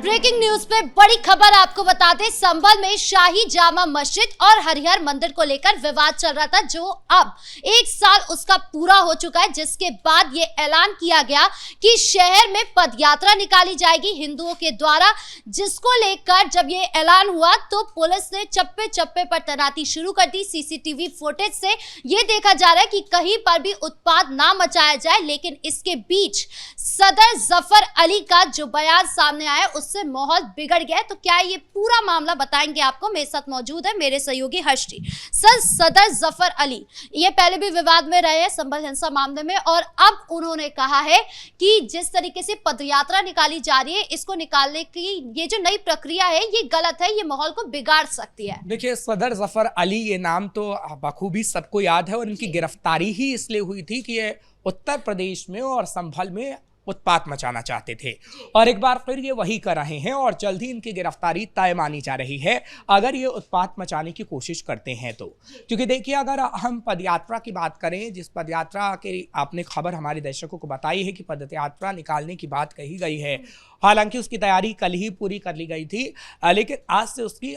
Breaking news पे बड़ी खबर आपको बता दें, संभल में शाही जामा मस्जिद और हरिहर मंदिर को लेकर विवाद चल रहा था, जो अब 1 साल उसका पूरा हो चुका है, जिसके बाद ये ऐलान किया गया कि शहर में पदयात्रा निकाली जाएगी हिंदुओं के द्वारा, जिसको लेकर जब ये ऐलान हुआ तो पुलिस ने चप्पे चप्पे पर तैनाती शुरू कर दी। सीसीटीवी फुटेज से ये देखा जा रहा है कि कहीं पर भी उत्पात ना मचाया जाए, लेकिन इसके बीच सदर जफर अली का जो बयान सामने आया उससे माहौल बिगड़ गया है। तो क्या ये पूरा मामला बताएंगे आपको, मेरे साथ मौजूद है मेरे सहयोगी हर्षी। सर, सदर जफर अली ये पहले भी विवाद में रहे हैं संभल हिंसा मामले में, और अब उन्होंने कहा है कि जिस तरीके से पदयात्रा निकाली जा रही है, इसको निकालने की ये जो नई प्रक्रिया है ये गलत है, ये माहौल को बिगाड़ सकती है। देखिए, सदर जफर अली ये नाम तो बखूबी सबको याद है और इनकी गिरफ्तारी ही इसलिए हुई थी कि ये उत्तर प्रदेश में और संभल में उत्पात मचाना चाहते थे, और एक बार फिर ये वही कर रहे हैं और जल्द ही इनकी गिरफ्तारी तय मानी जा रही है अगर ये उत्पात मचाने की कोशिश करते हैं तो। क्योंकि देखिए, अगर हम पदयात्रा की बात करें, जिस पदयात्रा के आपने खबर हमारे दर्शकों को बताई है कि पदयात्रा निकालने की बात कही गई है, हालांकि उसकी तैयारी कल ही पूरी कर ली गई थी, लेकिन आज से उसकी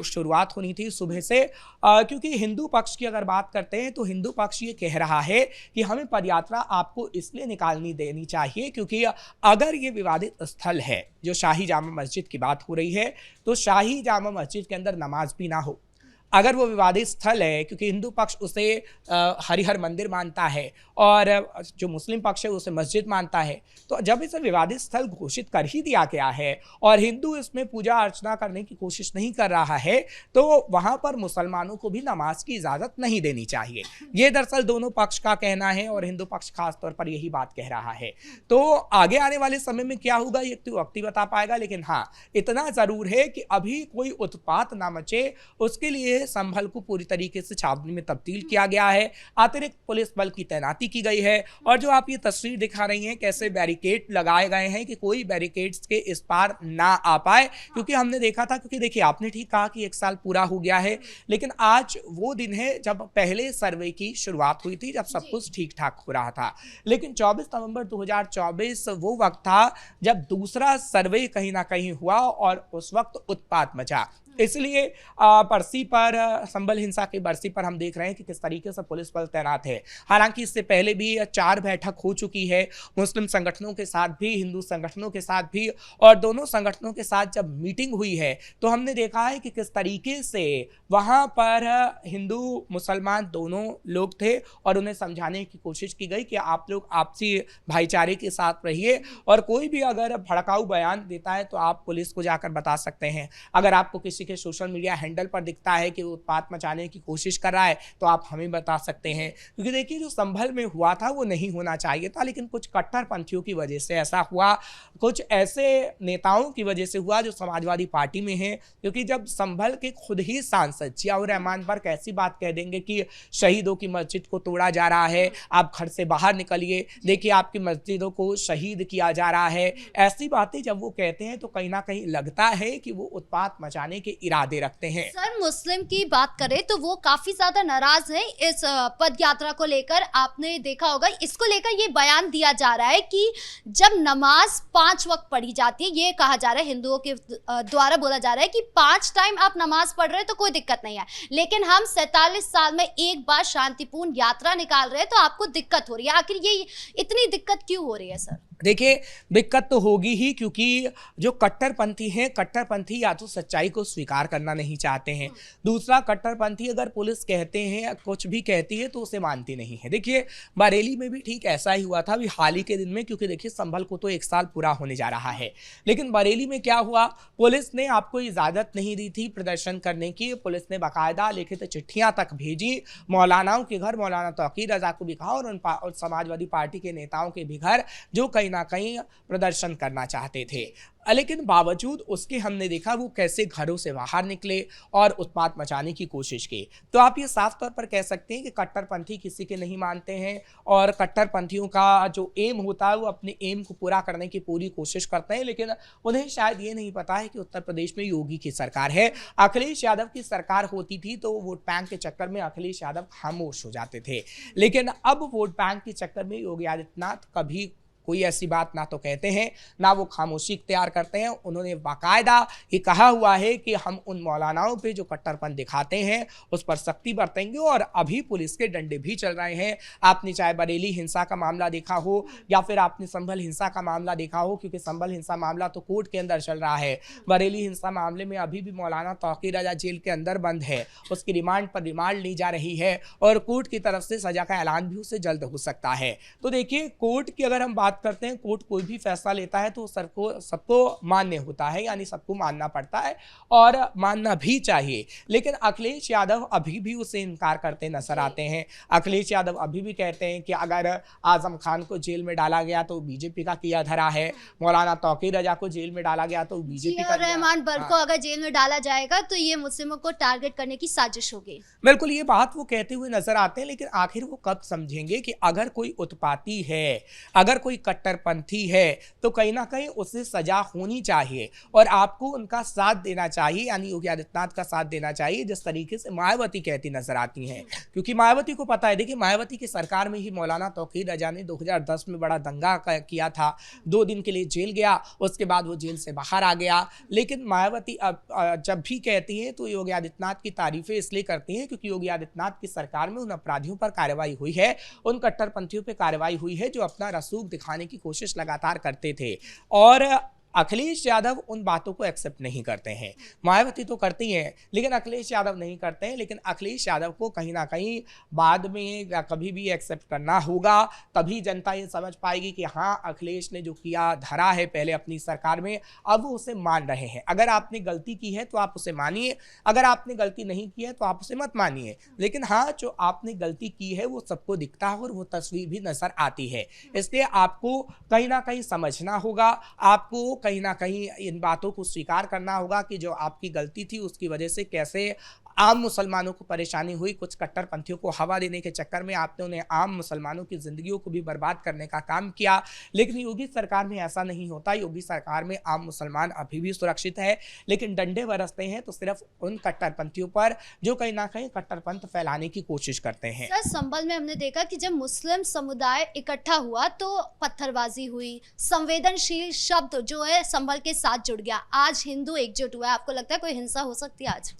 शुरुआत होनी थी सुबह से, क्योंकि हिंदू पक्ष की अगर बात करते हैं तो हिंदू पक्ष ये कह रहा है कि हमें पदयात्रा आपको इसलिए निकालनी देनी चाहिए क्योंकि अगर ये विवादित स्थल है, जो शाही जामा मस्जिद की बात हो रही है, तो शाही जामा मस्जिद के अंदर नमाज भी ना हो, अगर वो विवादित स्थल है, क्योंकि हिंदू पक्ष उसे हरिहर मंदिर मानता है और जो मुस्लिम पक्ष है उसे मस्जिद मानता है, तो जब इसे विवादित स्थल घोषित कर ही दिया गया है और हिंदू इसमें पूजा अर्चना करने की कोशिश नहीं कर रहा है, तो वहाँ पर मुसलमानों को भी नमाज की इजाज़त नहीं देनी चाहिए। ये दरअसल दोनों पक्ष का कहना है और हिंदू पक्ष खास तौर पर यही बात कह रहा है। तो आगे आने वाले समय में क्या होगा ये तो वक्त ही बता पाएगा, लेकिन हाँ, इतना ज़रूर है कि अभी कोई उत्पात ना मचे, उसके लिए संभल को पूरी तरीके से छावनी में तब्दील किया गया है, अतिरिक्त पुलिस बल की तैनाती की गई है, और जो आप ये तस्वीर दिखा रही हैं कैसे बैरिकेड लगाए गए हैं कि कोई बैरिकेड्स के इस पार ना आ पाए, क्योंकि हमने देखा था, क्योंकि देखिए आपने ठीक कहा कि 1 साल पूरा हो गया है, लेकिन आज वो दिन है जब पहले सर्वे की शुरुआत हुई थी, जब सब कुछ ठीक ठाक हो रहा था, लेकिन 24 नवंबर 2024 वो वक्त था जब दूसरा सर्वे कहीं ना कहीं हुआ और उस वक्त उत्पात मचा। इसलिए बरसी पर, संभल हिंसा की बरसी पर हम देख रहे हैं कि किस तरीके से पुलिस बल तैनात है। हालांकि इससे पहले भी 4 बैठक हो चुकी है, मुस्लिम संगठनों के साथ भी, हिंदू संगठनों के साथ भी, और दोनों संगठनों के साथ जब मीटिंग हुई है तो हमने देखा है कि किस तरीके से वहाँ पर हिंदू मुसलमान दोनों लोग थे और उन्हें समझाने की कोशिश की गई कि आप लोग आपसी भाईचारे के साथ रहिए, और कोई भी अगर भड़काऊ बयान देता है तो आप पुलिस को जाकर बता सकते हैं। अगर आपको किसी के सोशल मीडिया हैंडल पर दिखता है कि वो उत्पात मचाने की कोशिश कर रहा है तो आप हमें बता सकते हैं, क्योंकि देखिए जो संभल में हुआ था वो नहीं होना चाहिए था, लेकिन कुछ कट्टरपंथियों की वजह से ऐसा हुआ, कुछ ऐसे नेताओं की वजह से हुआ जो समाजवादी पार्टी में हैं, क्योंकि जब संभल के खुद ही सांसद जियाउर रहमान पर कैसी बात कह देंगे कि शहीदों की मस्जिद को तोड़ा जा रहा है, आप घर से बाहर निकलिए, देखिए आपकी मस्जिदों को शहीद किया जा रहा है, ऐसी बातें जब वो कहते हैं तो कहीं ना कहीं लगता है कि वो उत्पात मचाने के इरादे रखते हैं। सर, मुस्लिम की बात करें तो वो काफी ज्यादा नाराज है इस पद यात्रा को लेकर। आपने देखा होगा, इसको लेकर ये बयान दिया जा रहा है कि जब नमाज 5 वक्त पढ़ी जाती है, ये कहा जा रहा है हिंदुओं के द्वारा बोला जा रहा है कि 5 टाइम आप नमाज पढ़ रहे हैं तो कोई दिक्कत नहीं है, लेकिन हम 47 साल में एक बार शांतिपूर्ण यात्रा निकाल रहे हैं तो आपको दिक्कत हो रही है। आखिर ये इतनी दिक्कत क्यों हो रही है सर? देखिए, दिक्कत तो होगी ही, क्योंकि जो कट्टरपंथी हैं, कट्टरपंथी या तो सच्चाई को स्वीकार करना नहीं चाहते हैं, दूसरा कट्टरपंथी अगर पुलिस कहते हैं, कुछ भी कहती है तो उसे मानती नहीं है। देखिए, बरेली में भी ठीक ऐसा ही हुआ था अभी हाल ही के दिन में, क्योंकि देखिए संभल को तो 1 साल पूरा होने जा रहा है, लेकिन बरेली में क्या हुआ, पुलिस ने आपको इजाज़त नहीं दी थी प्रदर्शन करने की, पुलिस ने बाकायदा लिखित चिट्ठियाँ तक भेजी मौलानाओं के घर, मौलाना तौकीर रज़ा को भी कहा, और समाजवादी पार्टी के नेताओं के भी घर, जो कहीं ना कहीं प्रदर्शन करना चाहते थे, लेकिन बावजूद उसके हमने देखा वो कैसे घरों से बाहर निकले और उत्पात मचाने की कोशिश की। तो आप ये साफ तौर पर कह सकते हैं कि कट्टरपंथी किसी के नहीं मानते हैं, और कट्टरपंथियों का जो एम होता है वो अपने एम को पूरा करने की पूरी कोशिश करते हैं, लेकिन उन्हें शायद ये नहीं पता है कि उत्तर प्रदेश में योगी की सरकार है। अखिलेश यादव की सरकार होती थी तो वोट बैंक के चक्कर में अखिलेश यादव खामोश हो जाते थे, लेकिन अब वोट बैंक के चक्कर में योगी आदित्यनाथ कभी कोई ऐसी बात ना तो कहते हैं, ना वो खामोशी इख्तियार करते हैं। उन्होंने बाकायदा ये कहा हुआ है कि हम उन मौलानाओं पे जो कट्टरपन दिखाते हैं उस पर सख्ती बरतेंगे। और अभी पुलिस के डंडे भी चल रहे हैं। आपने चाहे बरेली हिंसा का मामला देखा हो या फिर आपने संभल हिंसा का मामला देखा हो, क्योंकि संभल हिंसा मामला तो कोर्ट के अंदर चल रहा है। बरेली हिंसा मामले में अभी भी मौलाना तौकीर रजा जेल के अंदर बंद है, उसकी रिमांड पर रिमांड ली जा रही है और कोर्ट की तरफ से सजा का ऐलान भी उसे जल्द हो सकता है। तो देखिए, कोर्ट की अगर हम बात करते हैं, कोर्ट कोई भी फैसला लेता है तो सबको मान्य होता है, यानी सबको मानना पड़ता है और मानना भी चाहिए। लेकिन अखिलेश यादव अभी भी उसे इनकार करते नजर आते हैं। अखिलेश यादव अभी भी कहते हैं कि अगर आजम खान को जेल में डाला गया तो बीजेपी का किया धरा है, मौलाना तौकीर रजा को जेल में डाला गया तो बीजेपी का। रहमान बर्क को अगर जेल में डाला जाएगा तो ये मुस्लिमों को टारगेट करने की साजिश होगी। बिल्कुल, ये बात वो कहते हुए नजर आते हैं। लेकिन आखिर वो कब समझेंगे कि अगर कोई उत्पाती है, अगर कोई कट्टरपंथी है तो कहीं ना कहीं उसे सजा होनी चाहिए और आपको उनका साथ देना चाहिए, यानी योगी आदित्यनाथ का साथ देना चाहिए, जिस तरीके से मायावती कहती नजर आती हैं। क्योंकि मायावती को पता है, देखिए मायावती की सरकार में ही मौलाना तौकीर रजा ने 2010 में बड़ा दंगा किया था, 2 दिन के लिए जेल गया, उसके बाद वो जेल से बाहर आ गया। लेकिन मायावती अब जब भी कहती है तो योगी आदित्यनाथ की तारीफें इसलिए करती हैं क्योंकि योगी आदित्यनाथ की सरकार में उन अपराधियों पर कार्रवाई हुई है, उन कट्टरपंथियों पर कार्रवाई हुई है जो अपना रसूख दिखाने की कोशिश लगातार करते थे। और अखिलेश यादव उन बातों को एक्सेप्ट नहीं करते हैं। मायावती तो करती हैं लेकिन अखिलेश यादव नहीं करते हैं। लेकिन अखिलेश यादव को कहीं ना कहीं बाद में या कभी भी एक्सेप्ट करना होगा, तभी जनता ये समझ पाएगी कि हाँ, अखिलेश ने जो किया धरा है पहले अपनी सरकार में, अब वो उसे मान रहे हैं। अगर आपने गलती की है तो आप उसे मानिए, अगर आपने गलती नहीं की है तो आप उसे मत मानिए। लेकिन हाँ, जो आपने गलती की है वो सबको दिखता है और वो तस्वीर भी नजर आती है। इसलिए आपको कहीं ना कहीं समझना होगा, आपको कहीं ना कहीं इन बातों को स्वीकार करना होगा कि जो आपकी गलती थी उसकी वजह से कैसे आम मुसलमानों को परेशानी हुई। कुछ कट्टरपंथियों को हवा देने के चक्कर में आपने उन्हें आम मुसलमानों की जिंदगियों को भी बर्बाद करने का काम किया। लेकिन योगी सरकार में ऐसा नहीं होता। योगी सरकार में आम मुसलमान अभी भी सुरक्षित है, लेकिन डंडे बरसते हैं तो सिर्फ उन कट्टरपंथियों पर जो कहीं ना कहीं कट्टरपंथ फैलाने की कोशिश करते हैं। सर, संभल में हमने देखा कि जब मुस्लिम समुदाय इकट्ठा हुआ तो पत्थरबाजी हुई, संवेदनशील शब्द जो है संभल के साथ जुड़ गया। आज हिंदू एकजुट हुआ है, आपको लगता है कोई हिंसा हो सकती है आज?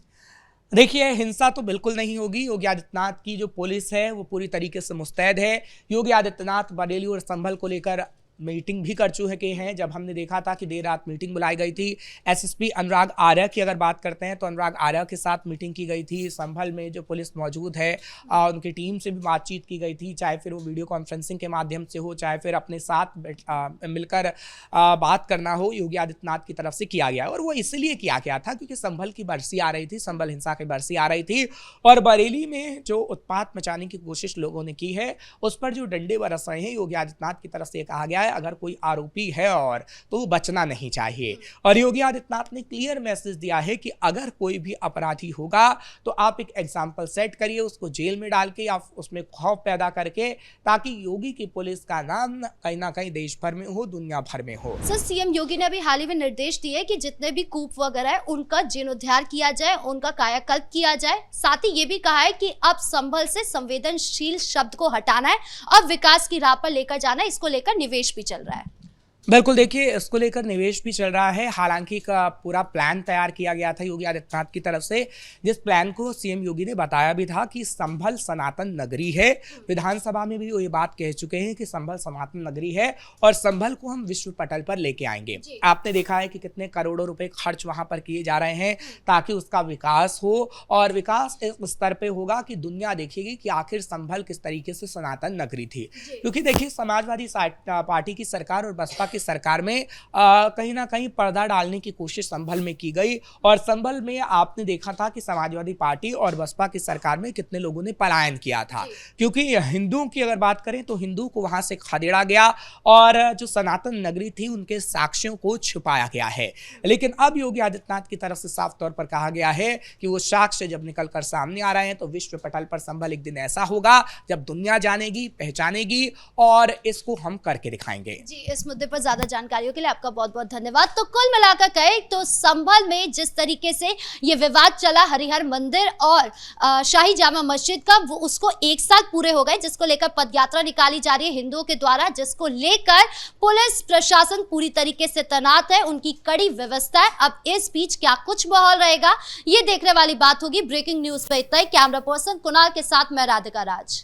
देखिए, हिंसा तो बिल्कुल नहीं होगी। योगी आदित्यनाथ की जो पुलिस है वो पूरी तरीके से मुस्तैद है। योगी आदित्यनाथ बरेली और संभल को लेकर मीटिंग भी कर चुके हैं। जब हमने देखा था कि देर रात मीटिंग बुलाई गई थी, एसएसपी अनुराग आर्य की अगर बात करते हैं तो अनुराग आर्य के साथ मीटिंग की गई थी। संभल में जो पुलिस मौजूद है उनकी टीम से भी बातचीत की गई थी, चाहे फिर वो वीडियो कॉन्फ्रेंसिंग के माध्यम से हो, चाहे फिर अपने साथ मिलकर बात करना हो, योगी आदित्यनाथ की तरफ से किया गया। और वो इसलिए किया गया था क्योंकि संभल की बरसी आ रही थी, संभल हिंसा की बरसी आ रही थी और बरेली में जो उत्पात मचाने की कोशिश लोगों ने की है उस पर जो डंडे बरस रहे हैं, योगी आदित्यनाथ की तरफ से कहा गया है अगर कोई आरोपी है और तो वो बचना नहीं चाहिए। और योगी आदित्यनाथ ने क्लियर मैसेज दिया है कि अगर कोई भी अपराधी होगा तो आप एक एग्जाम्पल सेट करिए, उसको जेल में डाल के या उसमें खौफ पैदा करके, ताकि योगी की पुलिस का नाम कहीं ना कहीं देश भर में हो, दुनिया भर में हो। सर, सीएम योगी ने अभी हाल ही में निर्देश दिए कि जितने भी कूप वगैरह है उनका जीर्णोद्धार किया जाए, उनका कायाकल्प किया जाए। साथ ही ये भी कहा है कि अब संभल से संवेदनशील शब्द को हटाना है और विकास की राह पर लेकर जाना है। इसको लेकर निवेश भी चल रहा है। बिल्कुल, देखिए इसको लेकर निवेश भी चल रहा है। हालांकि का पूरा प्लान तैयार किया गया था योगी आदित्यनाथ की तरफ से, जिस प्लान को सीएम योगी ने बताया भी था कि संभल सनातन नगरी है। विधानसभा में भी वो ये बात कह चुके हैं कि संभल सनातन नगरी है और संभल को हम विश्व पटल पर लेके आएंगे। आपने देखा है कि कितने करोड़ों रुपए खर्च वहां पर किए जा रहे हैं ताकि उसका विकास हो, और विकास इस स्तर पे होगा कि दुनिया देखेगी कि आखिर संभल किस तरीके से सनातन नगरी थी। क्योंकि देखिए, समाजवादी पार्टी की सरकार और बसपा की सरकार में कहीं ना कहीं पर्दा डालने की कोशिश संभल में की गई। और संभल में आपने देखा था कि समाजवादी पार्टी और बसपा की सरकार में कितने लोगों ने पलायन किया था, क्योंकि हिंदुओं की अगर बात करें तो हिंदू को वहां से खदेड़ा गया और जो सनातन नगरी थी उनके साक्ष्यों को छुपाया गया है। लेकिन अब योगी आदित्यनाथ की तरफ से साफ तौर पर कहा गया है कि वो साक्ष्य जब निकल कर सामने आ रहे हैं तो विश्व पटल पर संभल एक दिन ऐसा होगा जब दुनिया जानेगी, पहचानेगी और इसको हम करके दिखाएंगे। जी, इस मुद्दे पर ज्यादा जानकारियों के लिए आपका बहुत बहुत धन्यवाद। तो कुल मिलाकर कहे तो संभल में जिस तरीके से ये विवाद चला हरिहर मंदिर और शाही जामा मस्जिद का, वो उसको 1 साल पूरे हो गए, जिसको लेकर पदयात्रा निकाली जा रही है हिंदुओं के द्वारा, जिसको लेकर पुलिस प्रशासन पूरी तरीके से तैनात है, उनकी कड़ी व्यवस्था है। अब इस बीच क्या कुछ माहौल रहेगा ये देखने वाली बात होगी। ब्रेकिंग न्यूज पे इतना ही। कैमरा पर्सन कुणाल के साथ मैं राधिका राज।